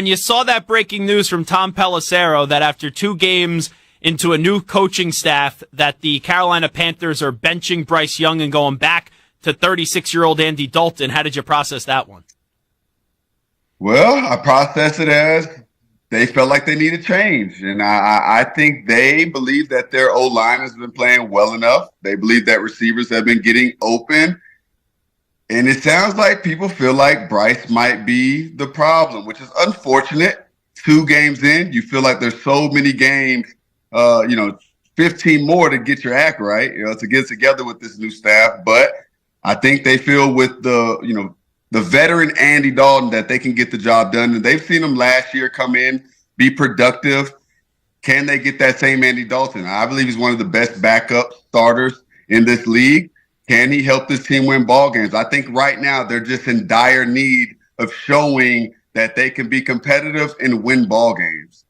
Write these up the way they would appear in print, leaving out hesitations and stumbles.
When you saw that breaking news from Tom Pelissero that after 2 games into a new coaching staff that the Carolina Panthers are benching Bryce Young and going back to 36-year-old Andy Dalton, how did you process that one? Well, I processed it as they felt like they needed change. And I think they believe that their O-line has been playing well enough. They believe that receivers have been getting open. And it sounds like people feel like Bryce might be the problem, which is unfortunate. 2 games in, you feel like there's so many games, 15 more to get your act right, to get together with this new staff. But I think they feel with the veteran Andy Dalton that they can get the job done. And they've seen him last year come in, be productive. Can they get that same Andy Dalton? I believe he's one of the best backup starters in this league. Can he help this team win ball games? I think right now they're just in dire need of showing that they can be competitive and win ball games.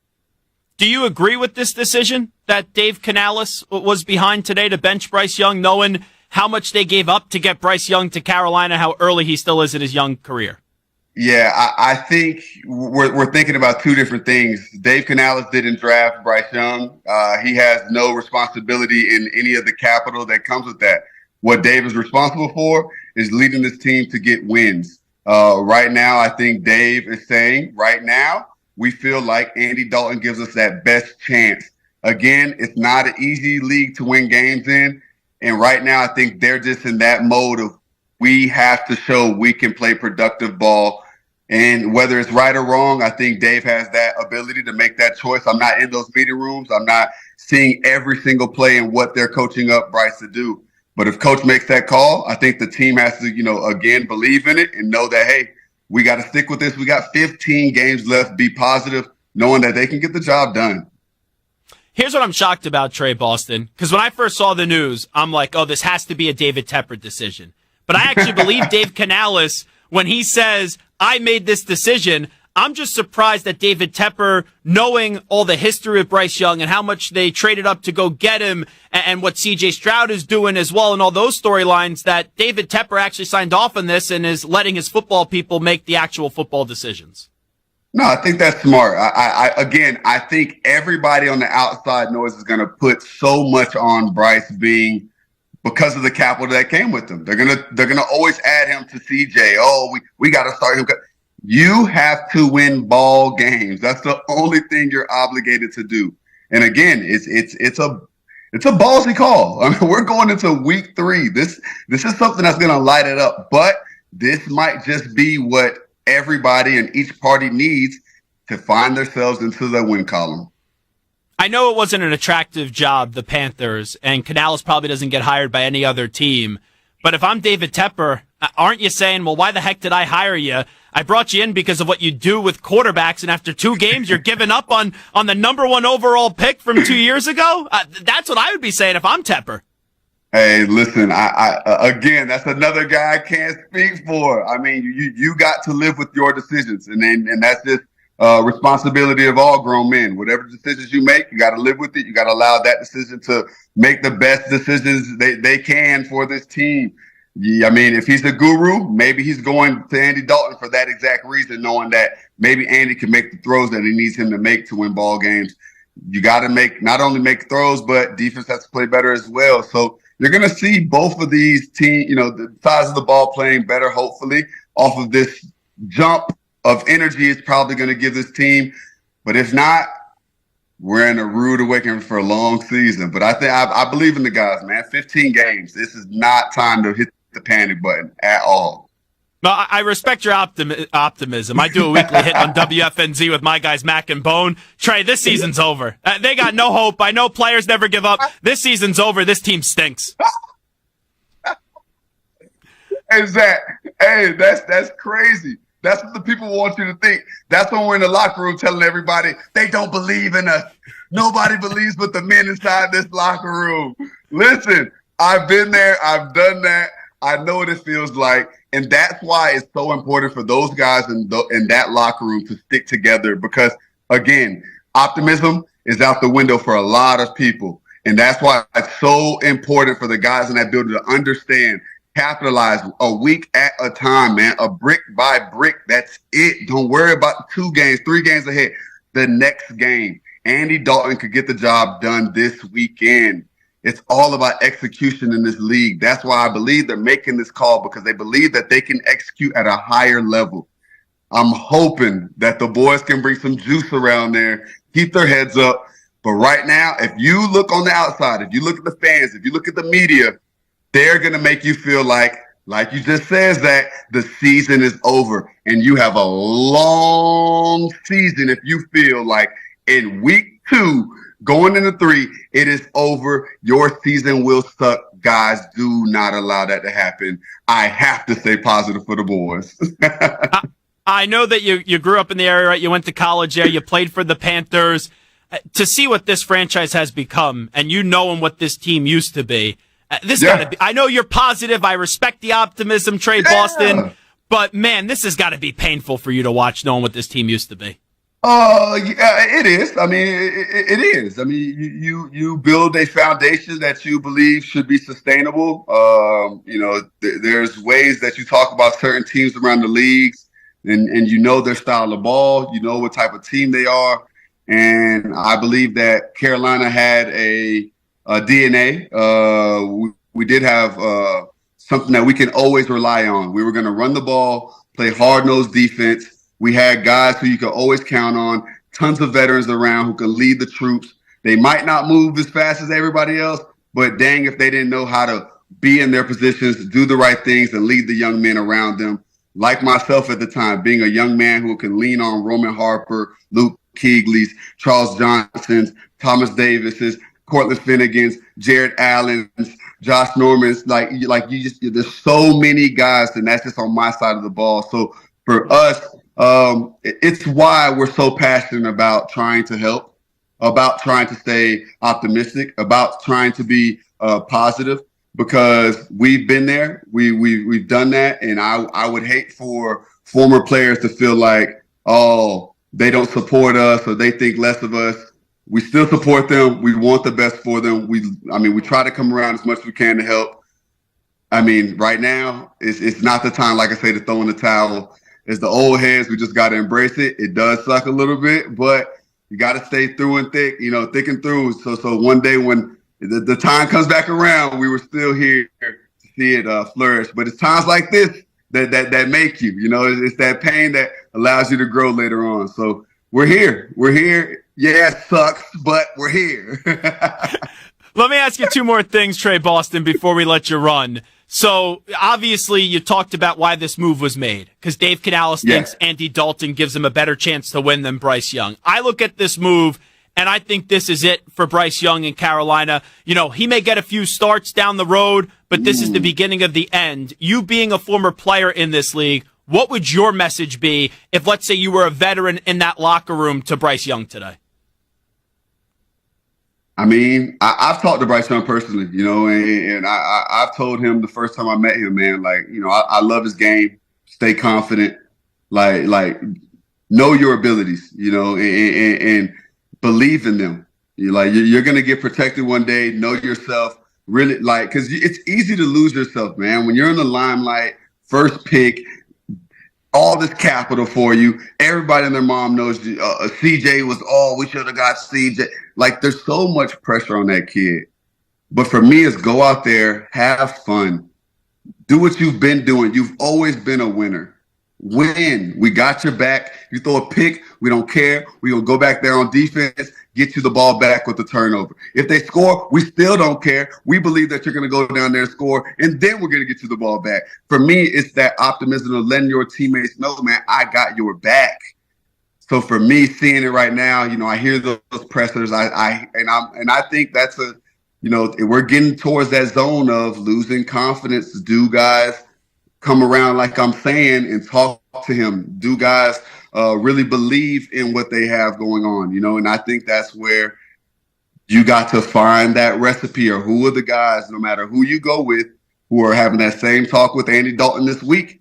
Do you agree with this decision that Dave Canales was behind today to bench Bryce Young, knowing how much they gave up to get Bryce Young to Carolina, how early he still is in his young career? Yeah, I think we're thinking about 2 different things. Dave Canales didn't draft Bryce Young. He has no responsibility in any of the capital that comes with that. What Dave is responsible for is leading this team to get wins. Right now, I think Dave is saying, right now, we feel like Andy Dalton gives us that best chance. Again, it's not an easy league to win games in. And right now, I think they're just in that mode of we have to show we can play productive ball. And whether it's right or wrong, I think Dave has that ability to make that choice. I'm not in those meeting rooms. I'm not seeing every single play and what they're coaching up Bryce to do. But if coach makes that call, I think the team has to, again, believe in it and know that, hey, we got to stick with this. We got 15 games left. Be positive, knowing that they can get the job done. Here's what I'm shocked about, Tre Boston, because when I first saw the news, I'm like, oh, this has to be a David Tepper decision. But I actually believe Dave Canales when he says, I made this decision. I'm just surprised that David Tepper, knowing all the history of Bryce Young and how much they traded up to go get him and what C.J. Stroud is doing as well and all those storylines, that David Tepper actually signed off on this and is letting his football people make the actual football decisions. No, I think that's smart. I think everybody on the outside noise is going to put so much on Bryce because of the capital that came with him. They're gonna always add him to CJ. Oh, we got to start him. You have to win ball games. That's the only thing you're obligated to do. And again, it's a ballsy call. I mean, we're going into week 3. This is something that's going to light it up. But this might just be what everybody and each party needs to find themselves into the win column. I know it wasn't an attractive job, the Panthers, and Canales probably doesn't get hired by any other team. But if I'm David Tepper, aren't you saying, well, why the heck did I hire you? I brought you in because of what you do with quarterbacks, and after 2 games, you're giving up on the number 1 overall pick from 2 years ago? That's what I would be saying if I'm Tepper. Hey, listen, again, that's another guy I can't speak for. I mean, you got to live with your decisions, and that's just responsibility of all grown men. Whatever decisions you make, you got to live with it. You got to allow that decision to make the best decisions they can for this team. Yeah, I mean, if he's the guru, maybe he's going to Andy Dalton for that exact reason, knowing that maybe Andy can make the throws that he needs him to make to win ball games. You got to not only make throws, but defense has to play better as well. So you're going to see both of these teams, the size of the ball playing better, hopefully, off of this jump of energy is probably going to give this team. But if not, we're in a rude awakening for a long season. But I believe in the guys, man. 15 games. This is not time to hit the panic button at all. No, I respect your optimism. I do a weekly hit on WFNZ with my guys, Mac and Bone. Trey, this season's over. They got no hope. I know players never give up. This season's over. This team stinks. Hey, Zach. Hey, that's crazy. That's what the people want you to think. That's when we're in the locker room telling everybody they don't believe in us. Nobody believes but the men inside this locker room. Listen, I've been there. I've done that. I know what it feels like. And that's why it's so important for those guys in that locker room to stick together because, again, optimism is out the window for a lot of people. And that's why it's so important for the guys in that building to understand, capitalize a week at a time, man, a brick by brick. That's it. Don't worry about 2 games, 3 games ahead. The next game, Andy Dalton could get the job done this weekend. It's all about execution in this league. That's why I believe they're making this call, because they believe that they can execute at a higher level. I'm hoping that the boys can bring some juice around there, keep their heads up. But right now, if you look on the outside, if you look at the fans, if you look at the media, they're going to make you feel like you just said, Zach, the season is over. And you have a long season if you feel like in week 2, going into 3, it is over. Your season will suck. Guys, do not allow that to happen. I have to stay positive for the boys. I know that you grew up in the area, right? You went to college there. You played for the Panthers. To see what this franchise has become, and you knowing what this team used to be, gotta be. I know you're positive. I respect the optimism, Tre Boston, but man, this has got to be painful for you to watch, knowing what this team used to be. Yeah, it is. I mean, it is. I mean, you build a foundation that you believe should be sustainable. There's ways that you talk about certain teams around the leagues, and you know their style of ball. You know what type of team they are. And I believe that Carolina had a DNA. We did have something that we can always rely on. We were going to run the ball, play hard-nosed defense. We had guys who you could always count on, tons of veterans around who could lead the troops. They might not move as fast as everybody else, but dang if they didn't know how to be in their positions, do the right things, and lead the young men around them. Like myself at the time, being a young man who can lean on Roman Harper, Luke Kuechly's, Charles Johnson's, Thomas Davis's, Cortland Finnegan's, Jared Allen's, Josh Norman's, there's so many guys, and that's just on my side of the ball. So for us, it's why we're so passionate about trying to help, about trying to stay optimistic, about trying to be positive, because we've been there, we've done that, and I would hate for former players to feel like, oh, they don't support us or they think less of us. We still support them. We want the best for them. We try to come around as much as we can to help. I mean, right now, it's not the time, like I say, to throw in the towel. It's the old heads. We just got to embrace it. It does suck a little bit, but you got to stay through and thick, thick and through. So one day when the time comes back around, we were still here to see it flourish. But it's times like this that make you, it's that pain that allows you to grow later on. So we're here. Yeah, it sucks, but we're here. Let me ask you 2 more things, Tre Boston, before we let you run. So obviously you talked about why this move was made, because Dave Canales thinks Andy Dalton gives him a better chance to win than Bryce Young. I look at this move, and I think this is it for Bryce Young in Carolina. He may get a few starts down the road, but this is the beginning of the end. You being a former player in this league, what would your message be if, let's say, you were a veteran in that locker room to Bryce Young today? I mean, I've talked to Bryce Young personally, and I've told him the first time I met him, man, I love his game, stay confident, like know your abilities, and believe in them. You're going to get protected one day, know yourself, really, because it's easy to lose yourself, man. When you're in the limelight, first pick, all this capital for you. Everybody and their mom knows CJ was, we should have got CJ. There's so much pressure on that kid. But for me, it's go out there, have fun, do what you've been doing. You've always been a winner. Win. We got your back. You throw a pick, we don't care. We're going to go back there on defense, get you the ball back with the turnover. If they score, we still don't care. We believe that you're going to go down there and score, and then we're going to get you the ball back. For me, it's that optimism of letting your teammates know, man, I got your back. So for me, seeing it right now, I hear those pressers. I think that's we're getting towards that zone of losing confidence. Do guys come around, like I'm saying, and talk to him? Do guys really believe in what they have going on? And I think that's where you got to find that recipe, or who are the guys, no matter who you go with, who are having that same talk with Andy Dalton this week,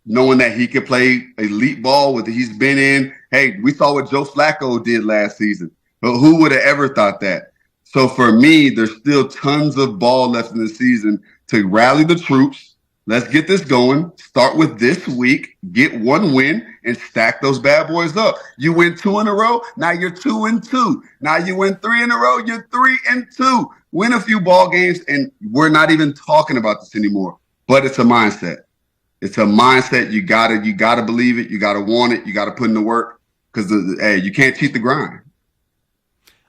knowing that he can play elite ball with he's been in. Hey, we saw what Joe Flacco did last season, but who would have ever thought that? So for me, there's still tons of ball left in the season to rally the troops, Let's get this going. Start with this week, get one win, and stack those bad boys up. You win 2 in a row, now you're 2-2. Now you win 3 in a row, you're 3-2. Win a few ball games, and we're not even talking about this anymore. But it's a mindset. It's a mindset. You gotta believe it. You gotta want it. You gotta put in the work because hey, you can't cheat the grind.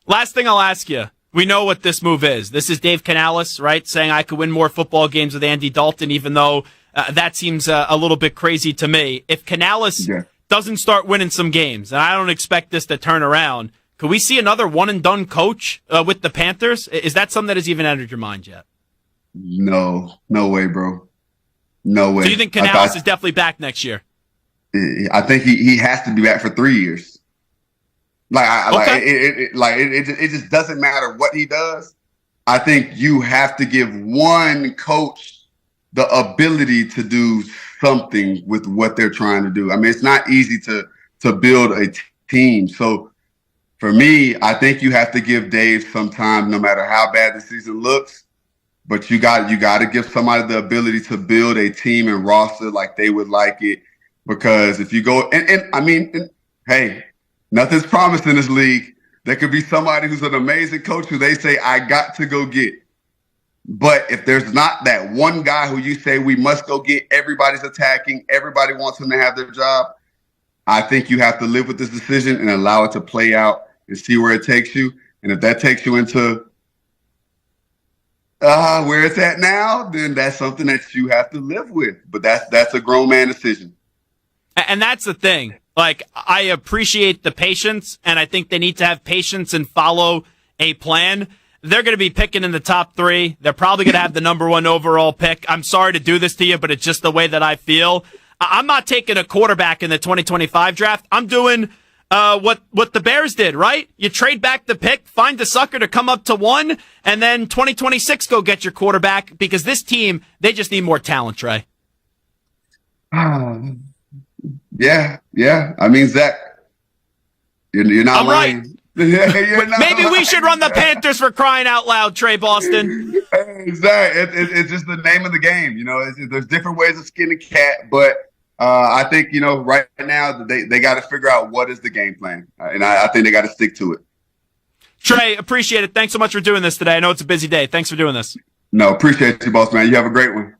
Last thing I'll ask you. We know what this move is. This is Dave Canales, right, saying I could win more football games with Andy Dalton, even though that seems a little bit crazy to me. If Canales doesn't start winning some games, and I don't expect this to turn around, could we see another one-and-done coach with the Panthers? Is that something that has even entered your mind yet? No way, bro. No way. So you think Canales is definitely back next year? I think he has to be back for 3 years. It just doesn't matter what he does. I think you have to give one coach the ability to do something with what they're trying to do. I mean, it's not easy to build a team. So for me, I think you have to give Dave some time, no matter how bad the season looks. But you got to give somebody the ability to build a team and roster like they would like it. Because if you go hey. Nothing's promised in this league. There could be somebody who's an amazing coach who they say, I got to go get. But if there's not that one guy who you say we must go get, everybody's attacking, everybody wants him to have their job, I think you have to live with this decision and allow it to play out and see where it takes you. And if that takes you into where it's at now, then that's something that you have to live with. But that's a grown man decision. And that's the thing. Like, I appreciate the patience, and I think they need to have patience and follow a plan. They're going to be picking in the top 3. They're probably going to have the number 1 overall pick. I'm sorry to do this to you, but it's just the way that I feel. I'm not taking a quarterback in the 2025 draft. I'm doing what the Bears did, right? You trade back the pick, find the sucker to come up to 1, and then 2026 go get your quarterback because this team, they just need more talent, Trey. Yeah. I mean, Zach, you're not lying. Right. Maybe we should run the Panthers for crying out loud, Tre Boston. Zach, it's just the name of the game. You know, there's different ways of skinning a cat, but I think, right now they got to figure out what is the game plan. And I think they got to stick to it. Trey, appreciate it. Thanks so much for doing this today. I know it's a busy day. Thanks for doing this. No, appreciate you, boss man. You have a great one.